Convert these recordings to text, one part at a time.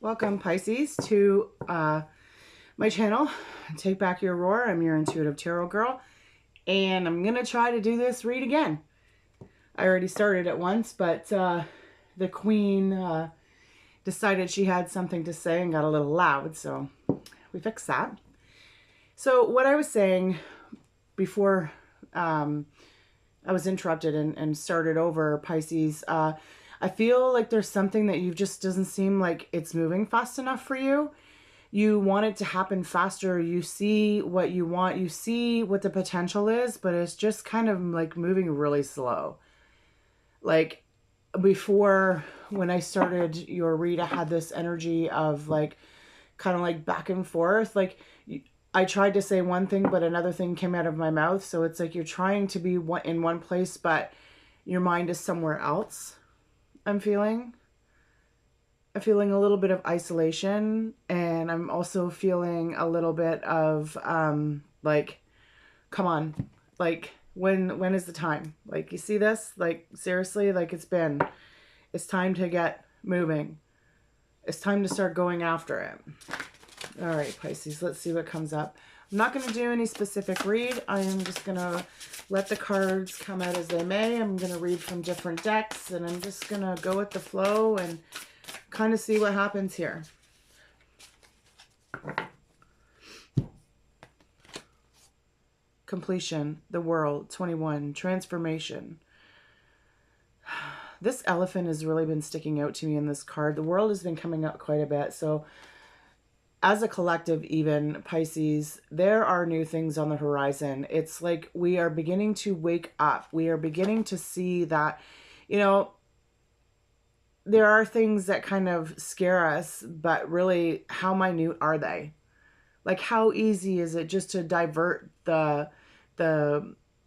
Welcome, Pisces, to my channel, Take Back Your Roar. I'm your intuitive tarot girl, and I'm going to try to do this read again. I already started it once, but the queen decided she had something to say and got a little loud, so we fixed that. So what I was saying before I was interrupted and started over, Pisces, I feel like there's something that you just doesn't seem like it's moving fast enough for you. You want it to happen faster. You see what you want. You see what the potential is, but it's just kind of like moving really slow. Like before, when I started your read, I had this energy of like kind of like back and forth. Like I tried to say one thing, but another thing came out of my mouth. So it's like you're trying to be in one place, but your mind is somewhere else. I'm feeling a little bit of isolation, and I'm also feeling a little bit of like, come on, like when is the time? Like, you see this? Like, seriously, like it's time to get moving. It's time to start going after it. All right, Pisces, let's see what comes up. I'm not going to do any specific read. I am just going to let the cards come out as they may. I'm going to read from different decks, and I'm just going to go with the flow and kind of see what happens here. Completion, the world, 21, transformation. This elephant has really been sticking out to me in this card. The world has been coming up quite a bit. So as a collective, even Pisces, there are new things on the horizon. It's like we are beginning to wake up. We are beginning to see that, you know, there are things that kind of scare us, but really, how minute are they? Like, how easy is it just to divert the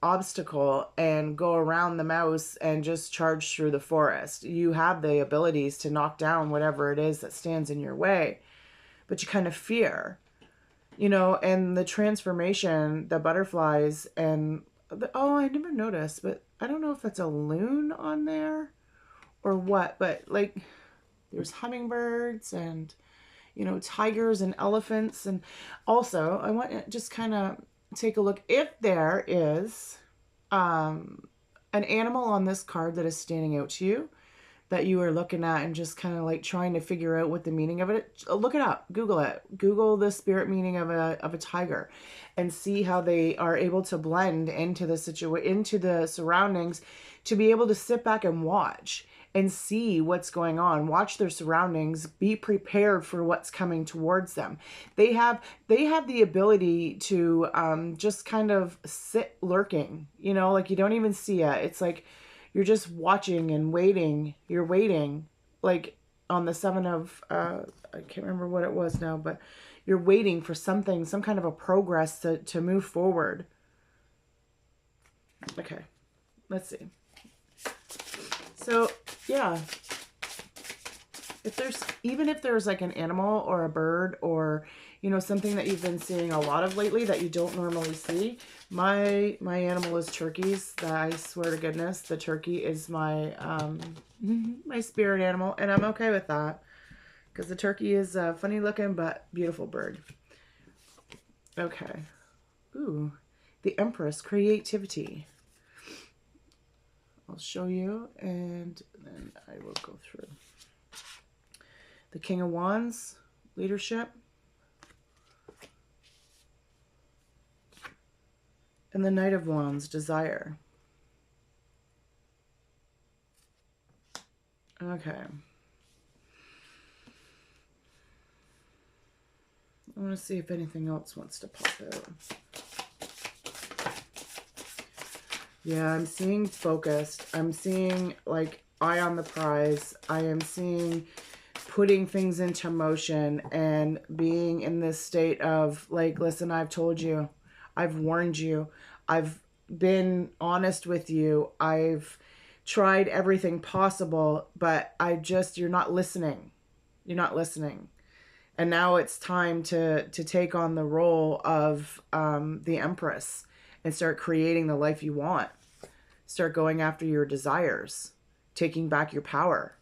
obstacle and go around the mouse and just charge through the forest? You have the abilities to knock down whatever it is that stands in your way, but you kind of fear, you know. And the transformation, the butterflies, and oh, I never noticed, but I don't know if that's a loon on there or what, but like there's hummingbirds and, you know, tigers and elephants. And also I want to just kind of take a look if there is an animal on this card that is standing out to you that you are looking at and just kind of like trying to figure out what the meaning of it is. Look it up, Google the spirit meaning of a tiger, and see how they are able to blend into the surroundings, to be able to sit back and watch and see what's going on, watch their surroundings, be prepared for what's coming towards them. They have the ability to just kind of sit lurking, you know, like you don't even see it. It's like you're just watching and waiting. You're waiting, like on the seven of, I can't remember what it was now, but you're waiting for something, some kind of a progress to move forward. Okay, let's see. So, yeah, even if there's like an animal or a bird or, you know, something that you've been seeing a lot of lately that you don't normally see. My animal is turkeys. I swear to goodness, the turkey is my my spirit animal, and I'm okay with that because the turkey is a funny looking but beautiful bird. Okay. Ooh, the Empress, creativity. I'll show you, and then I will go through. The King of Wands, leadership. And the Knight of Wands, desire. Okay. I want to see if anything else wants to pop out. Yeah, I'm seeing focused. I'm seeing like eye on the prize. I am seeing putting things into motion and being in this state of like, listen, I've told you, I've warned you, I've been honest with you, I've tried everything possible, but you're not listening. You're not listening. And now it's time to take on the role of the Empress and start creating the life you want. Start going after your desires, taking back your power,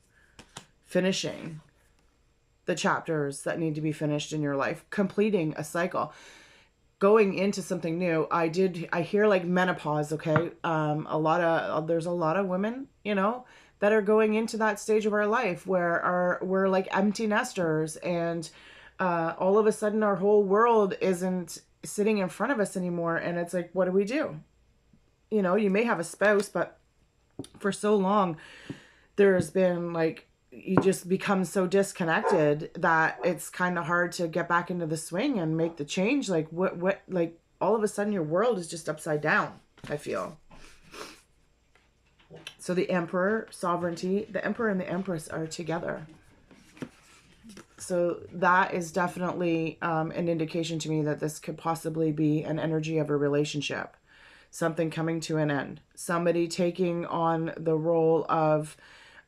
finishing the chapters that need to be finished in your life, completing a cycle, going into something new. I hear like menopause. Okay. There's a lot of women, you know, that are going into that stage of our life where we're like empty nesters, and all of a sudden our whole world isn't sitting in front of us anymore. And it's like, what do we do? You know, you may have a spouse, but for so long there's been like, you just become so disconnected that it's kind of hard to get back into the swing and make the change. Like what, like all of a sudden your world is just upside down, I feel. So the Emperor, sovereignty, the Emperor and the Empress are together. So that is definitely an indication to me that this could possibly be an energy of a relationship. Something coming to an end. Somebody taking on the role of,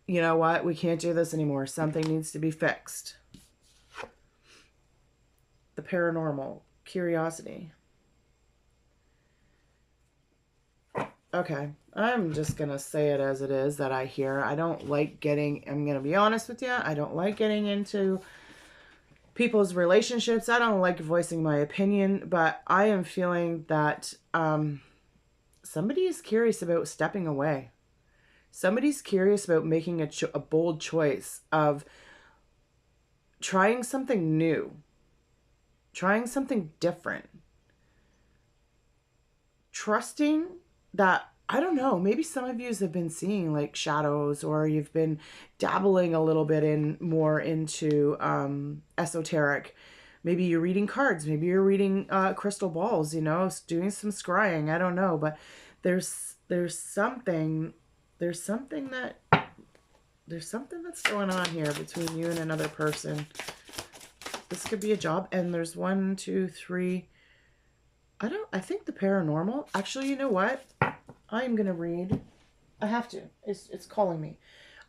you know what, we can't do this anymore. Something needs to be fixed. The paranormal, curiosity. Okay, I'm just going to say it as it is that I hear. I don't like getting, I'm going to be honest with you, I don't like getting into people's relationships. I don't like voicing my opinion, but I am feeling that somebody is curious about stepping away. Somebody's curious about making a bold choice of trying something new, trying something different, trusting that, I don't know, maybe some of you have been seeing like shadows, or you've been dabbling a little bit more into esoteric. Maybe you're reading cards, maybe you're reading crystal balls, you know, doing some scrying, I don't know, but there's something that's going on here between you and another person. This could be a job. And there's 1, 2, 3. I think the paranormal. Actually, you know what? I'm going to read. I have to. It's calling me.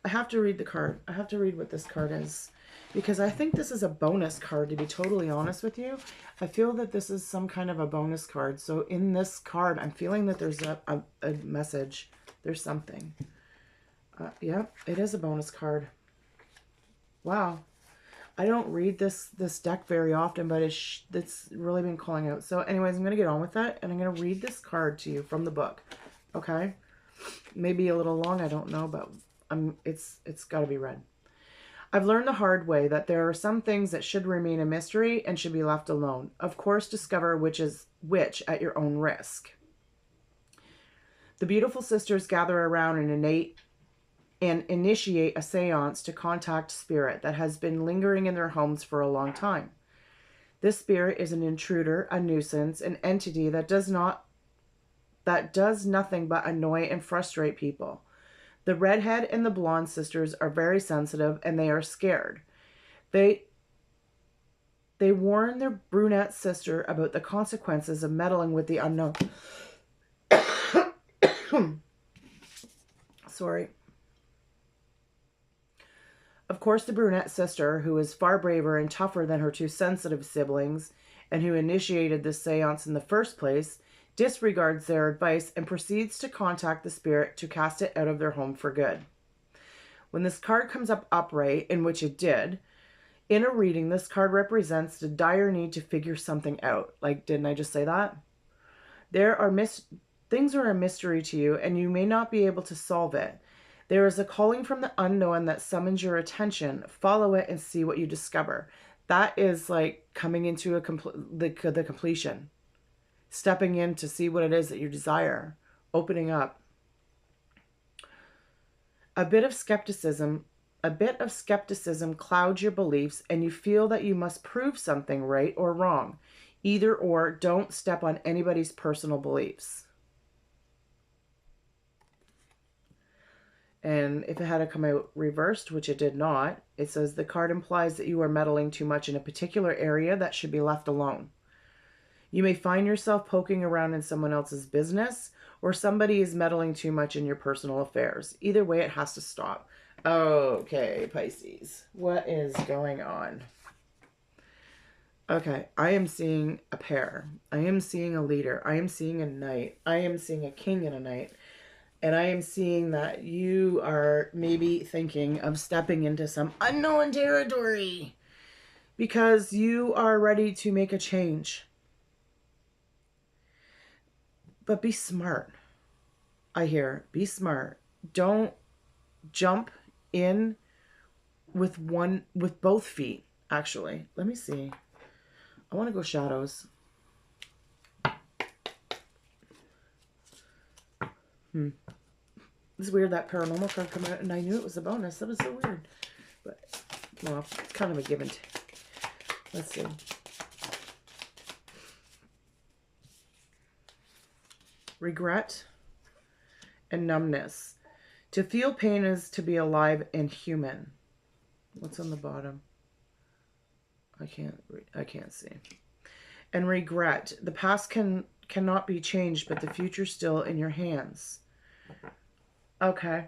I have to read the card. I have to read what this card is. Because I think this is a bonus card, to be totally honest with you. I feel that this is some kind of a bonus card. So in this card, I'm feeling that there's a message. There's something. Yeah, it is a bonus card. Wow. I don't read this deck very often, but it's really been calling out. So anyways, I'm going to get on with that, and I'm going to read this card to you from the book. Okay? Maybe a little long, I don't know, but it's got to be read. I've learned the hard way that there are some things that should remain a mystery and should be left alone. Of course, discover which is which at your own risk. The beautiful sisters gather around and initiate a seance to contact spirit that has been lingering in their homes for a long time. This spirit is an intruder, a nuisance, an entity that does nothing but annoy and frustrate people. The redhead and the blonde sisters are very sensitive, and they are scared. They warn their brunette sister about the consequences of meddling with the unknown. Sorry. Of course, the brunette sister, who is far braver and tougher than her two sensitive siblings, and who initiated this seance in the first place, disregards their advice and proceeds to contact the spirit to cast it out of their home for good. When this card comes up upright, in which it did, in a reading, this card represents the dire need to figure something out. Like, didn't I just say that? Things are a mystery to you, and you may not be able to solve it. There is a calling from the unknown that summons your attention. Follow it and see what you discover. That is like coming into the completion. Stepping in to see what it is that you desire. Opening up. A bit of skepticism clouds your beliefs, and you feel that you must prove something right or wrong. Either or, don't step on anybody's personal beliefs. And if it had to come out reversed, which it did not, it says the card implies that you are meddling too much in a particular area that should be left alone. You may find yourself poking around in someone else's business, or somebody is meddling too much in your personal affairs. Either way, it has to stop. Okay, Pisces. What is going on? Okay, I am seeing a pair. I am seeing a leader. I am seeing a knight. I am seeing a king and a knight. And I am seeing that you are maybe thinking of stepping into some unknown territory. because you are ready to make a change. But be smart. I hear, be smart. Don't jump in with both feet, actually. Let me see. I want to go shadows. It's weird that paranormal card come out and I knew it was a bonus. That was so weird. But, well, it's kind of a give and take. Let's see. Regret and numbness. To feel pain is to be alive and human. What's on the bottom? I can't see. And regret. The past cannot be changed, but the future's still in your hands. Okay.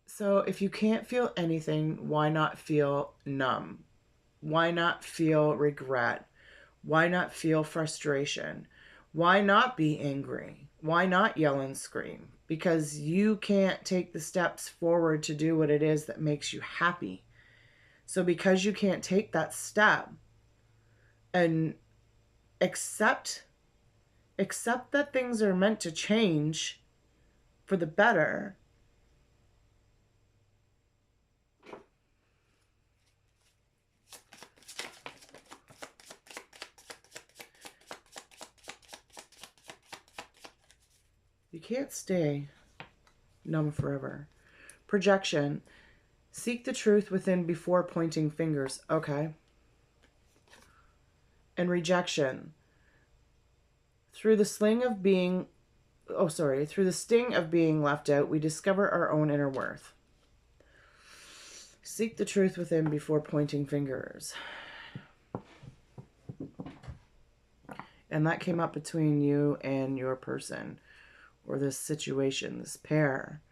So if you can't feel anything, why not feel numb? Why not feel regret? Why not feel frustration? Why not be angry? Why not yell and scream? Because you can't take the steps forward to do what it is that makes you happy. So because you can't take that step and accept that things are meant to change for the better, you can't stay numb forever. Projection. Seek the truth within before pointing fingers. Okay. And rejection. Through the sting of being left out, we discover our own inner worth. Seek the truth within before pointing fingers. And that came up between you and your person, or this situation, this pair.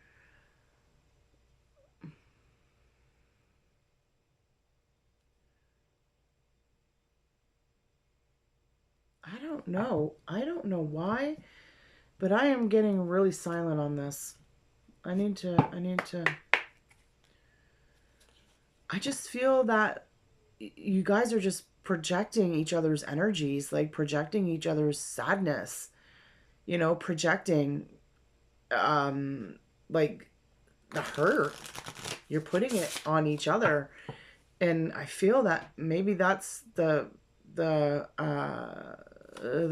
I don't know why, but I am getting really silent on this. I just feel that you guys are just projecting each other's energies, like projecting each other's sadness, projecting, like the hurt. You're putting it on each other. And I feel that maybe that's the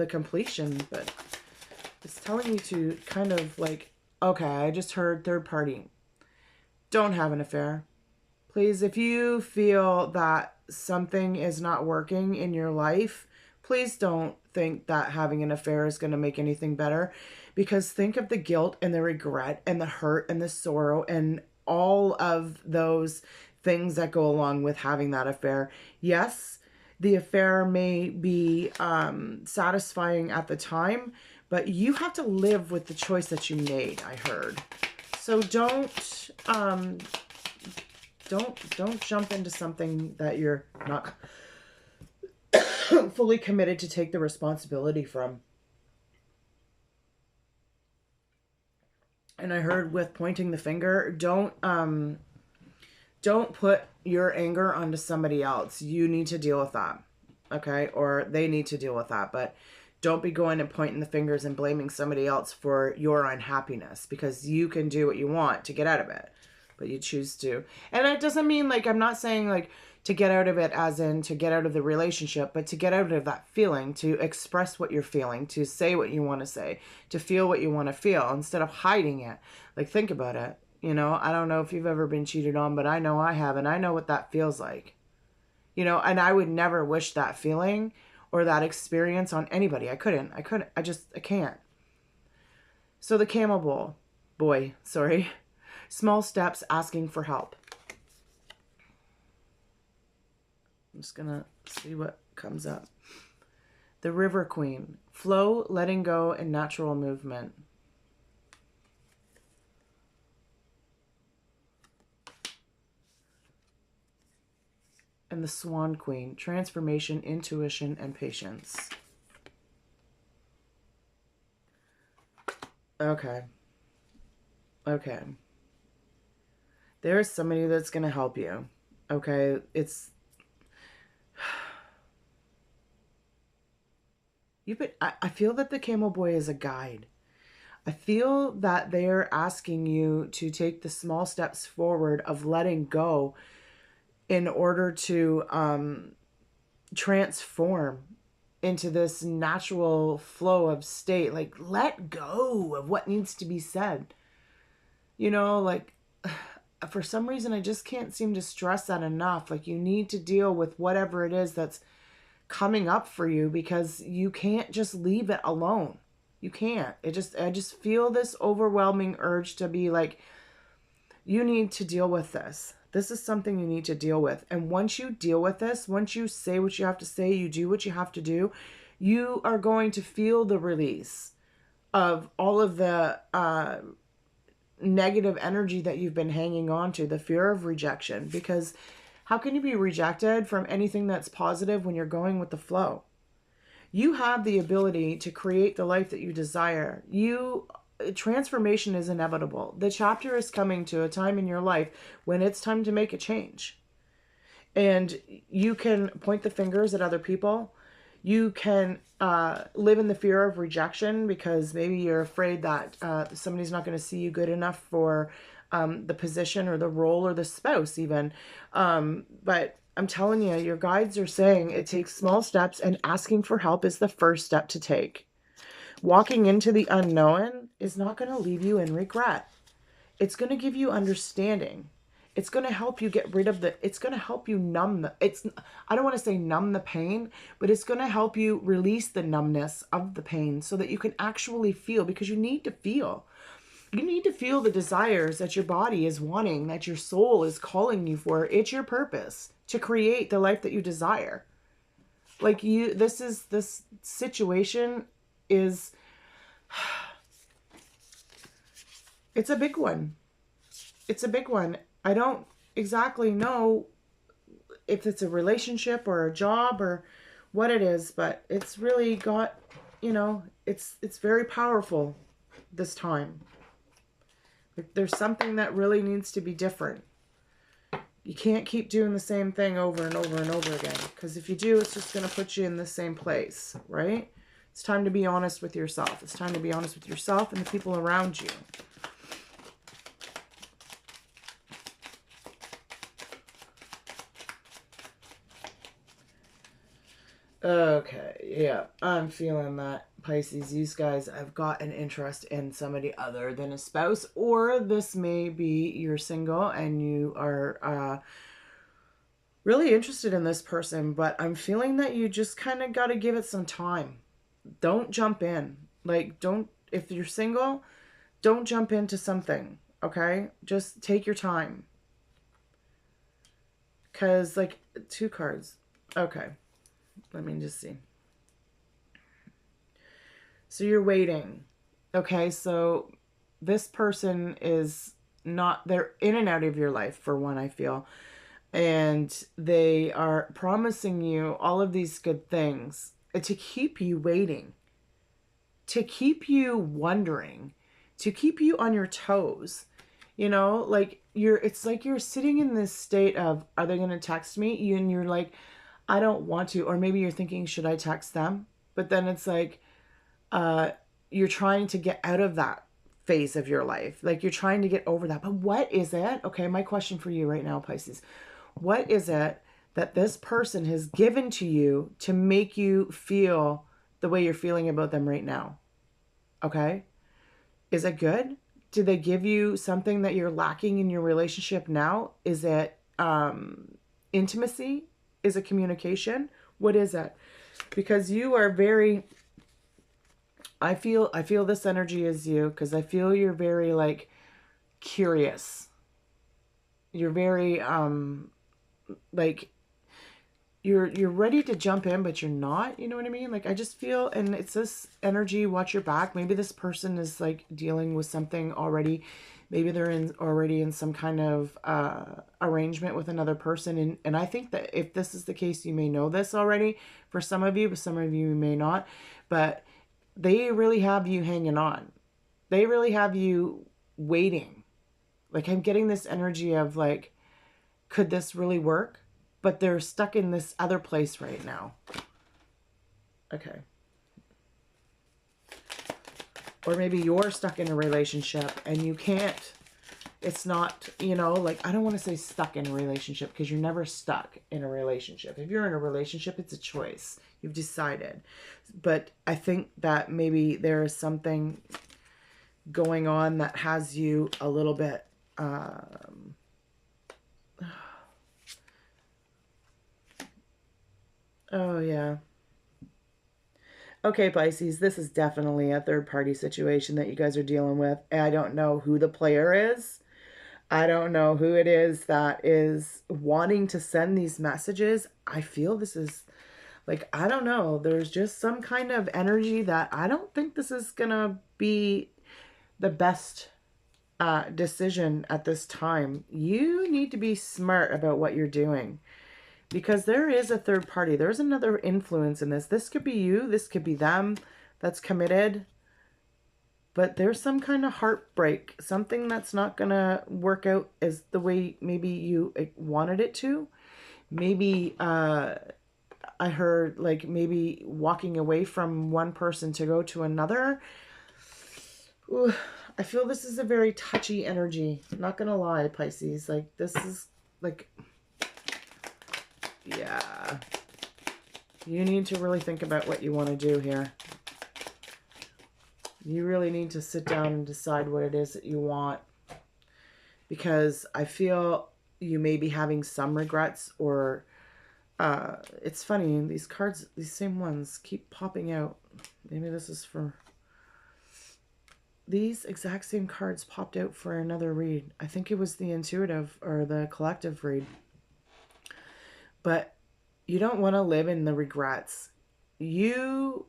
completion, but it's telling you to kind of like, okay, I just heard third party. Don't have an affair. Please, if you feel that something is not working in your life, please don't think that having an affair is going to make anything better, because think of the guilt and the regret and the hurt and the sorrow and all of those things that go along with having that affair. Yes, the affair may be satisfying at the time, but you have to live with the choice that you made, I heard. So don't jump into something that you're not fully committed to take the responsibility from. And I heard with pointing the finger, don't put your anger onto somebody else. You need to deal with that. Okay? Or they need to deal with that. But don't be going and pointing the fingers and blaming somebody else for your unhappiness, because you can do what you want to get out of it. But you choose to. And that doesn't mean, like, I'm not saying, like, to get out of it as in to get out of the relationship, but to get out of that feeling, to express what you're feeling, to say what you want to say, to feel what you want to feel instead of hiding it. Like, think about it. I don't know if you've ever been cheated on, but I know I have, and I know what that feels like. And I would never wish that feeling or that experience on anybody. I can't. So the camel boy, small steps, asking for help. I'm just gonna see what comes up. The River Queen, flow, letting go, and natural movement. And the Swan Queen, transformation, intuition, and patience. Okay. There's somebody that's going to help you. Okay? I feel that the Camel Boy is a guide. I feel that they're asking you to take the small steps forward of letting go in order to transform into this natural flow of state. Like, let go of what needs to be said. You know, like, for some reason, I just can't seem to stress that enough. Like, you need to deal with whatever it is that's coming up for you, because you can't just leave it alone. You can't. I just feel this overwhelming urge to be like, you need to deal with this. This is something you need to deal with. And once you deal with this, once you say what you have to say, you do what you have to do, you are going to feel the release of all of the negative energy that you've been hanging on to, the fear of rejection. Because how can you be rejected from anything that's positive when you're going with the flow? You have the ability to create the life that you desire. Transformation is inevitable. The chapter is coming to a time in your life when it's time to make a change. And you can point the fingers at other people. You can live in the fear of rejection because maybe you're afraid that somebody's not going to see you good enough for the position or the role or the spouse even. But I'm telling you, your guides are saying it takes small steps, and asking for help is the first step to take. Walking into the unknown is not going to leave you in regret. It's going to give you understanding. It's going to help you get rid of it's going to help you I don't want to say numb the pain, but it's going to help you release the numbness of the pain so that you can actually feel, because you need to feel. You need to feel the desires that your body is wanting, that your soul is calling you for. It's your purpose to create the life that you desire. Like this situation is, it's a big one. It's a big one. I don't exactly know if it's a relationship or a job or what it is, but it's really got, it's very powerful this time. There's something that really needs to be different. You can't keep doing the same thing over and over and over again, because if you do, it's just going to put you in the same place, right? It's time to be honest with yourself. It's time to be honest with yourself and the people around you. Okay, yeah, I'm feeling that, Pisces. You guys have got an interest in somebody other than a spouse, or this may be you're single and you are really interested in this person, but I'm feeling that you just kind of got to give it some time. Don't jump in. Like, if you're single, don't jump into something, okay? Just take your time. Because, like, 2 cards. Okay. Let me just see. So you're waiting. Okay, so this person is not, they're in and out of your life, for one, I feel. And they are promising you all of these good things to keep you waiting, to keep you wondering, to keep you on your toes. Like it's like you're sitting in this state of, are they going to text me? And you're like, I don't want to. Or maybe you're thinking, should I text them? But then it's like, you're trying to get out of that phase of your life. Like, you're trying to get over that. But what is it? Okay, my question for you right now, Pisces. What is it that this person has given to you to make you feel the way you're feeling about them right now? Okay? Is it good? Did they give you something that you're lacking in your relationship now? Is it intimacy? Is it communication? What is it? Because you are very, I feel this energy is you, because I feel you're very, like, curious. You're very like, you're ready to jump in, but you're not, you know what I mean? Like, I just feel, and it's this energy, watch your back. Maybe this person is, like, dealing with something already. Maybe they're already in some kind of arrangement with another person. And I think that if this is the case, you may know this already for some of you, but some of you may not. But they really have you hanging on. They really have you waiting. Like, I'm getting this energy of like, could this really work? But they're stuck in this other place right now. Okay. Or maybe you're stuck in a relationship and you can't, it's not, you know, like, I don't want to say stuck in a relationship because you're never stuck in a relationship. If you're in a relationship, it's a choice. You've decided. But I think that maybe there is something going on that has you a little bit, oh yeah. Okay, Pisces, this is definitely a third-party situation that you guys are dealing with. And I don't know who the player is. I don't know who it is that is wanting to send these messages. I feel this is, like, I don't know. There's just some kind of energy that I don't think this is going to be the best decision at this time. You need to be smart about what you're doing. Because there is a third party. There's another influence in this. This could be you. This could be them that's committed. But there's some kind of heartbreak. Something that's not going to work out as the way maybe you wanted it to. Maybe I heard like maybe walking away from one person to go to another. Ooh, I feel this is a very touchy energy. Not going to lie, Pisces. Like, this is like... yeah, you need to really think about what you want to do here. You really need to sit down and decide what it is that you want. Because I feel you may be having some regrets, or it's funny, these cards, these same ones keep popping out. Maybe this is for... these exact same cards popped out for another read. I think it was the intuitive or the collective read. But you don't want to live in the regrets. You...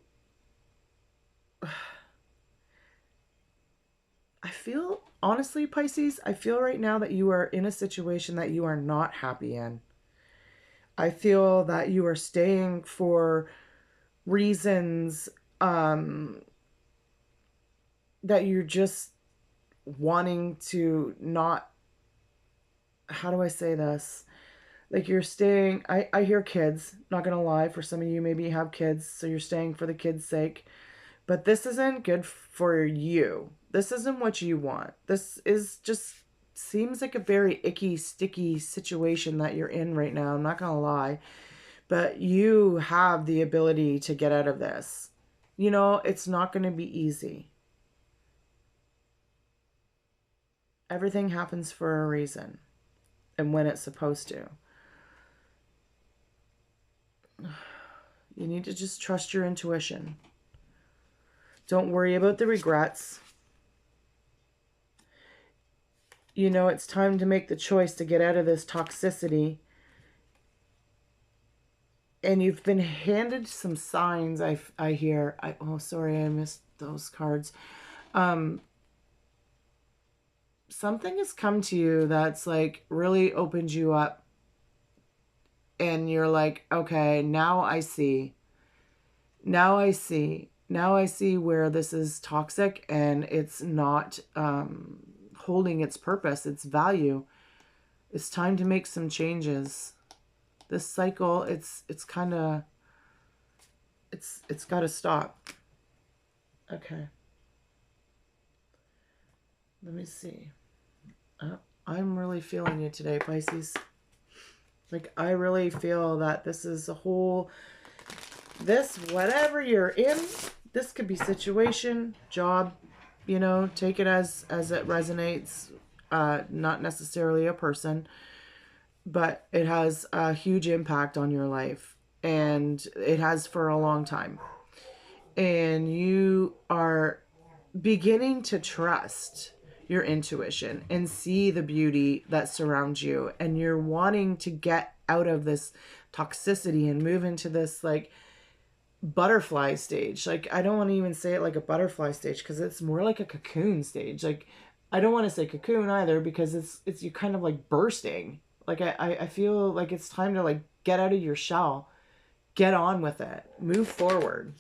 I feel, honestly, Pisces, I feel right now that you are in a situation that you are not happy in. I feel that you are staying for reasons that you're just wanting to not... how do I say this? Like, you're staying... I hear kids, not going to lie. For some of you, maybe you have kids, so you're staying for the kids' sake. But this isn't good for you. This isn't what you want. This is just... seems like a very icky, sticky situation that you're in right now. I'm not going to lie. But you have the ability to get out of this. You know, it's not going to be easy. Everything happens for a reason. And when it's supposed to. You need to just trust your intuition. Don't worry about the regrets. You know, it's time to make the choice to get out of this toxicity. And you've been handed some signs, I hear. Oh, sorry, I missed those cards. Something has come to you that's like really opened you up. And you're like, okay, now I see. Now I see. Now I see where this is toxic and it's not holding its purpose, its value. It's time to make some changes. This cycle, it's kind of... it's got to stop. Okay. Let me see. I'm really feeling you today, Pisces. Like, I really feel that this is a whole... this, whatever you're in, this could be situation, job, you know, take it as it resonates. Not necessarily a person, but it has a huge impact on your life. And it has for a long time. And you are beginning to trust your intuition and see the beauty that surrounds you, and you're wanting to get out of this toxicity and move into this like butterfly stage. Like, I don't want to even say it like a butterfly stage because it's more like a cocoon stage. Like, I don't want to say cocoon either because it's you kind of like bursting. Like, I feel like it's time to like get out of your shell, get on with it, move forward.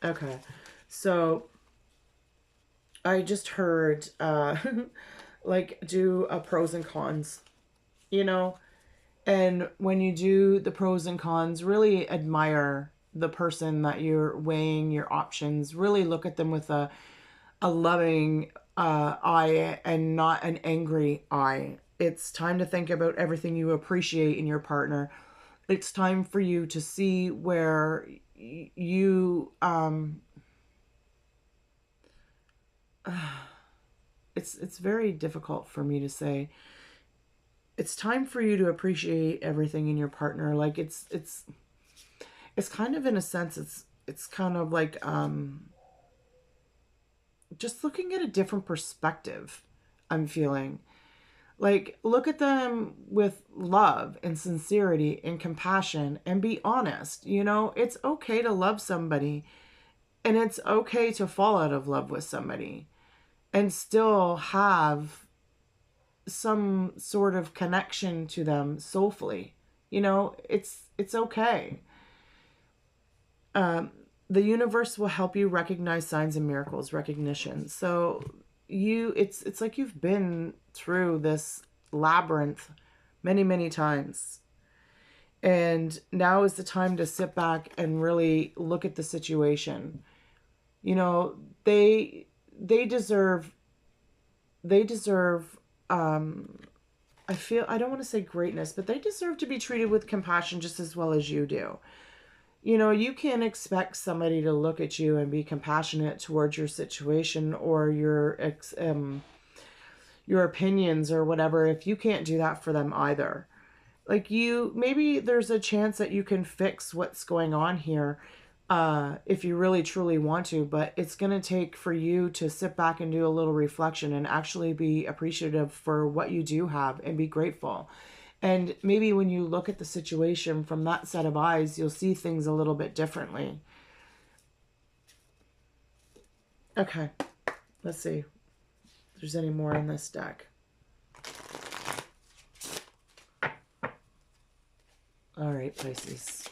Okay. So I just heard like do a pros and cons, you know? And when you do the pros and cons, really admire the person that you're weighing your options. Really look at them with a loving eye and not an angry eye. It's time to think about everything you appreciate in your partner. It's time for you to see where you it's very difficult for me to say. It's time for you to appreciate everything in your partner. Like it's kind of, in a sense, it's kind of like just looking at a different perspective. I'm feeling like, look at them with love and sincerity and compassion and be honest. You know, it's okay to love somebody, and it's okay to fall out of love with somebody and still have some sort of connection to them soulfully. You know, it's okay. um, the universe will help you recognize signs and miracles, recognition. So it's like you've been through this labyrinth many, many times. And now is the time to sit back and really look at the situation. You know, they deserve they deserve I feel, I don't want to say greatness, but they deserve to be treated with compassion just as well as you do. You know, you can't expect somebody to look at you and be compassionate towards your situation or your opinions or whatever if you can't do that for them either. Like, you, maybe there's a chance that you can fix what's going on here if you really truly want to, but it's going to take for you to sit back and do a little reflection and actually be appreciative for what you do have and be grateful. And maybe when you look at the situation from that set of eyes, you'll see things a little bit differently. Okay, let's see if there's any more in this deck. All right, Pisces.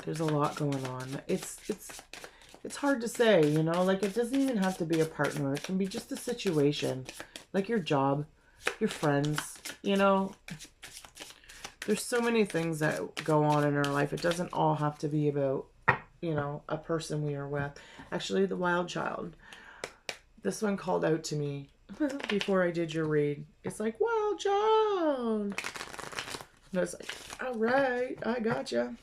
There's a lot going on. It's hard to say, you know, like, it doesn't even have to be a partner. It can be just a situation, like your job, your friends, you know. There's so many things that go on in our life. It doesn't all have to be about, you know, a person we are with. Actually, the wild child. This one called out to me before I did your read. It's like, wild child. And I was like, all right, I gotcha.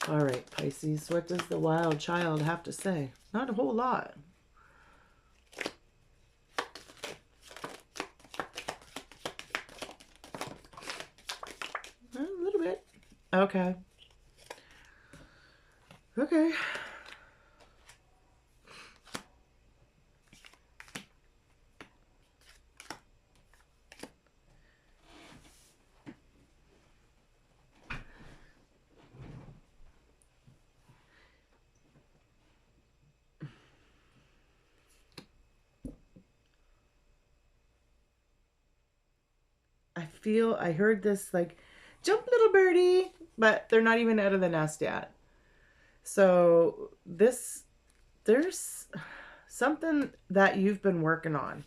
All right, Pisces, what does the wild child have to say? Not a whole lot. A little bit. Okay. Okay. I heard this, like, jump little birdie, but they're not even out of the nest yet. So there's something that you've been working on,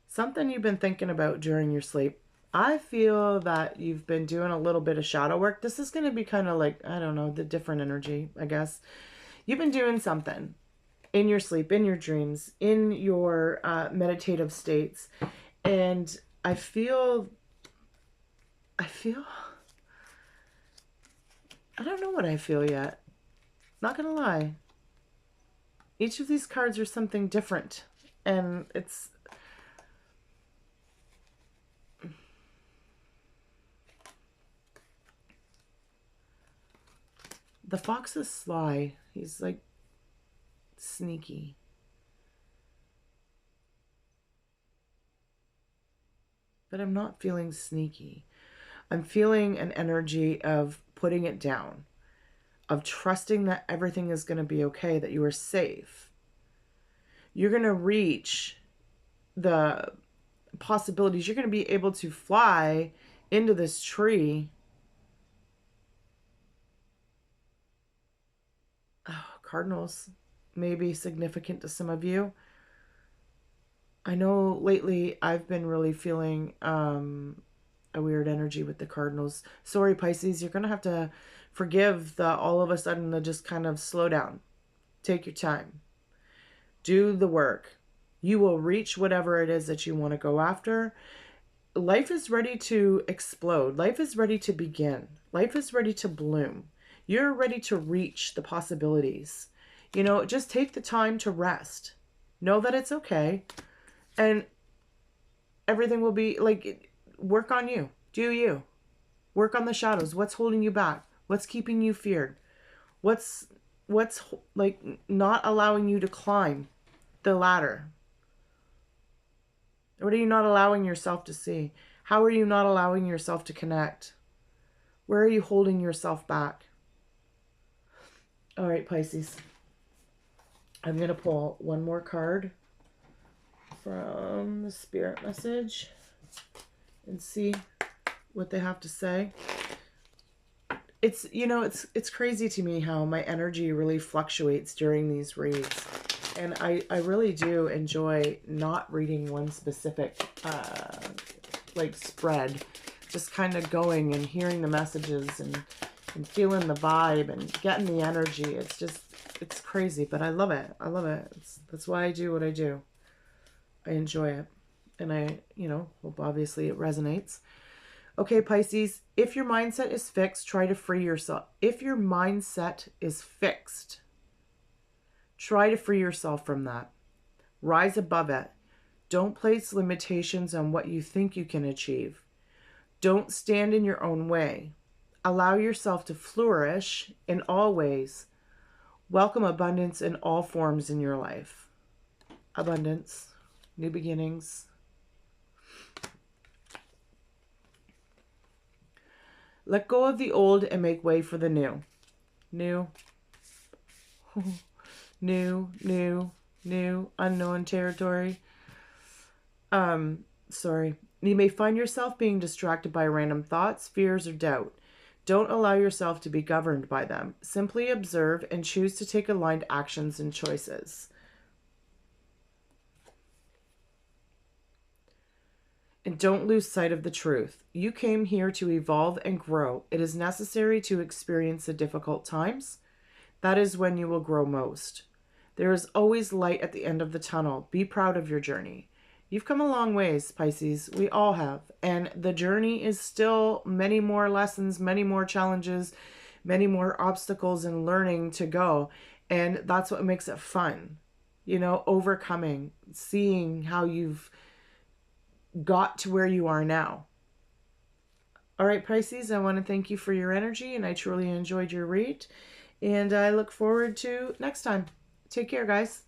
something you've been thinking about during your sleep. I feel that you've been doing a little bit of shadow work. This is going to be kind of like, I don't know, the different energy, I guess. You've been doing something in your sleep, in your dreams, in your meditative states. And I feel, I don't know what I feel yet. Not gonna lie. Each of these cards are something different. And it's, the fox is sly. He's like sneaky. But I'm not feeling sneaky. I'm feeling an energy of putting it down, of trusting that everything is going to be okay, that you are safe. You're going to reach the possibilities. You're going to be able to fly into this tree cardinals may be significant to some of you. I know lately I've been really feeling a weird energy with the cardinals. Sorry, Pisces, you're going to have to forgive the all of a sudden the just kind of slow down. Take your time. Do the work. You will reach whatever it is that you want to go after. Life is ready to explode. Life is ready to begin. Life is ready to bloom. You're ready to reach the possibilities. You know, just take the time to rest. Know that it's okay. And everything will be like, work on you. Do you. Work on the shadows. What's holding you back? What's keeping you feared? What's like not allowing you to climb the ladder? What are you not allowing yourself to see? How are you not allowing yourself to connect? Where are you holding yourself back? All right, Pisces. I'm going to pull one more card from the spirit message and see what they have to say. It's, you know, it's crazy to me how my energy really fluctuates during these reads. And I really do enjoy not reading one specific, like, spread. Just kind of going and hearing the messages and feeling the vibe and getting the energy. It's just, it's crazy, but I love it. I love it. That's why I do what I do. I enjoy it. And I, you know, hope obviously it resonates. Okay, Pisces, if your mindset is fixed, try to free yourself. If your mindset is fixed, try to free yourself from that. Rise above it. Don't place limitations on what you think you can achieve. Don't stand in your own way. Allow yourself to flourish in all ways. Welcome abundance in all forms in your life. Abundance, new beginnings. Let go of the old and make way for the new. New. New, unknown territory. Sorry. You may find yourself being distracted by random thoughts, fears, or doubt. Don't allow yourself to be governed by them. Simply observe and choose to take aligned actions and choices. And don't lose sight of the truth. You came here to evolve and grow. It is necessary to experience the difficult times. That is when you will grow most. There is always light at the end of the tunnel. Be proud of your journey. You've come a long ways, Pisces. We all have. And the journey is still many more lessons, many more challenges, many more obstacles and learning to go. And that's what makes it fun. You know, overcoming, seeing how you've got to where you are now. All right, Pisces, I want to thank you for your energy, and I truly enjoyed your read. And I look forward to next time. Take care, guys.